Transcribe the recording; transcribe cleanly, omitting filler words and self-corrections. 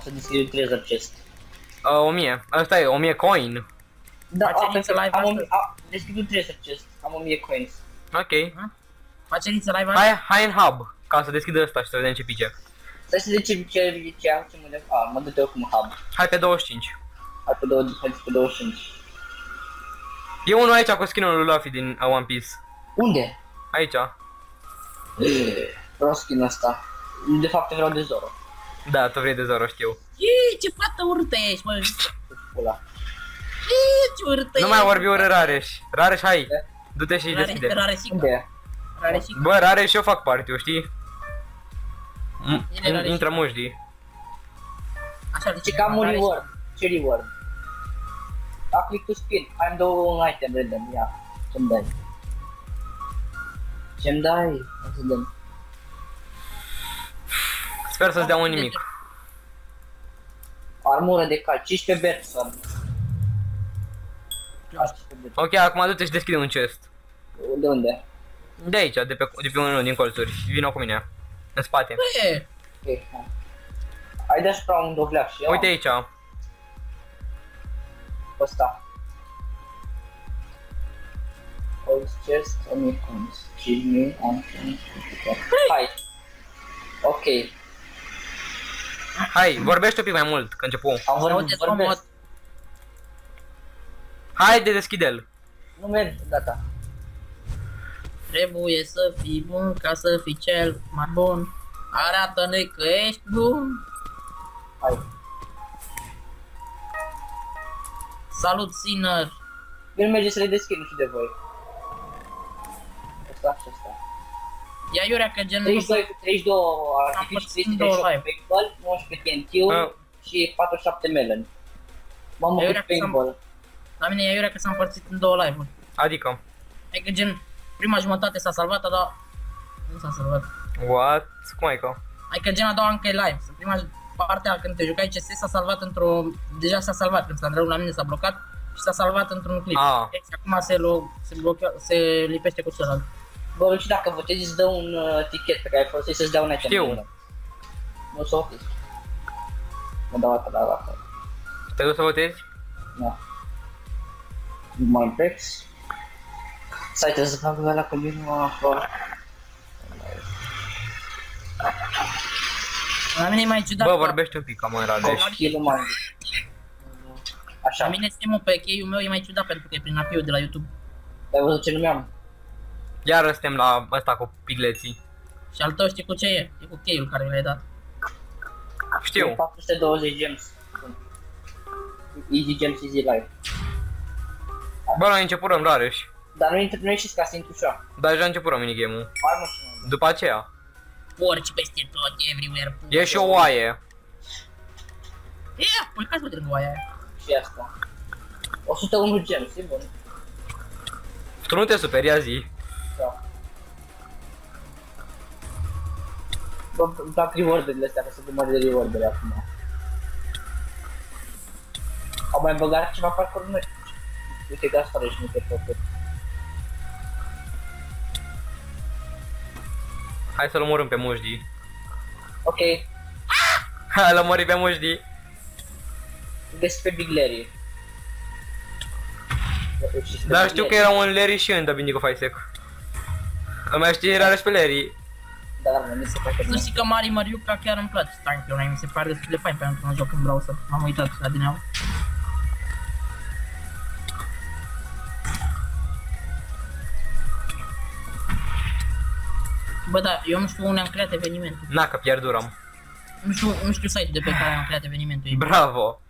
să deschid un treasure chest. 1000. Asta e, 1000 coin. Da, Faceți live astăzi? deschid un treasure chest. Am 1000 coins. Ok. Faceți live astăzi? Hai în hub, ca să deschid ăsta și să vedem ce pice. Stai să vedem ce mă dă. Mă dă-te oricum hub. Hai pe 25. Hai pe 25. E unul aici cu skin-ul lui Luffy din One Piece. Unde? Aici. Vreau skin-ul ăsta. De fapt vreau de Zoro. Da, tu vrei de Zoro, știu. Iii, ce fată urâtă ești, mă! Pula. Iii, ce urâtă Nu mai vorbi urât, Rareș. Rareș, hai. Du-te și deschide. Raresica. Unde e? Raresica. Bă, Rareș și eu fac parte, știi? Raresica. Intră mușdii. Așa, Zice că am un reward. Ce reward? Da, click to spin. Am două item random. Ia. Ce-mi dai? Ce-mi dai? O să dăm. Sper să-ți dea un nimic. Armură de cal. 15 berțuri. Ok, acum du-te și deschide un chest. De unde? De aici, de pe unul din colțuri. Vino cu mine. În spate. Băi, Ok, hai. Ai de asupra un dovleac și eu Uite aici. ăsta. Old chest, 1000 coins. Give me and hai. Ok. Hai, vorbește un pic mai mult, că începu. Am vorbit, vorbesc. Haide, deschide-l. Nu merg, gata. trebuie să fii bun ca să fii cel mai bun. Arată-ne că ești bun. Hai. Salut, Sinner. Eu nu merge să le deschid, nu știu de voi. Asta și asta. Ia iurea că genul 32 artificii, 38 paintball, 19 TNT și 47 melon. Mamă, cât paintball. La mine ia iurea că s-a împărțit în două live-uri. Adică? Adică gen, prima jumătate s-a salvat, dar nu s-a salvat. What? Cum ai că? Adică gen a doua încă e live. Prima partea când te jucai CS s-a salvat într-o... Deja s-a salvat, când Sandreu la mine s-a blocat și s-a salvat într-un clip. Deci acum se lipește cu celălalt. Bă, nu știu dacă votezi îți dă un tichet pe care folosești să-ți dea un item. Știu. Nu să votezi. Mă dau asta, dau asta. Te duci să votezi? Da. Mineplex. Stai, trebuie să fac ăla cu mine, mă, afară. La mine e mai ciudat. Bă, vorbește un pic, cam în Radeș. Așa. La mine stream-ul pe cheiul meu e mai ciudat pentru că e prin API-ul de la YouTube. Ai văzut ce nume am? Iar suntem la ăsta cu pigleții. Și al tău știi cu ce e? E cu cheiul care mi l-ai dat. Știu. 420 gems. Easy gems, easy life. Bă, noi începurăm, Rareș. Dar nu ieșiți ca să intru ușa. Dar deja începurăm minigame-ul. Hai mă, ce mă. După aceea. Porci peste tot, everywhere. E și o oaie. Ia, păi cați-mă de lângă oaia aia. Și asta. 101 gems, e bun. Tu nu te superi, ia zi. Da. Bă, îmi plac reward-urile astea, că sunt mari de reward-uri acum. Au mai băgat ceva parcurs noi. Uite că asta și nu te făcut. Hai să-l omorâm pe mușdii. Ok. Hai, l-am omori pe mușdii. Găsi pe Big Larry. Dar știu că era un Larry și în Dubbing of Isaac. Îl mai știi, Rareș pe Larry. Dar mi se pare că Să știi că Mari Mariuca chiar îmi place Stampion, mi se pare destul de fain pentru un joc în browser. M-am uitat la din nou. Bă, da, eu nu știu unde am creat evenimentul. Na, că pierduram. Nu știu site-ul de pe care am creat evenimentul. Bravo!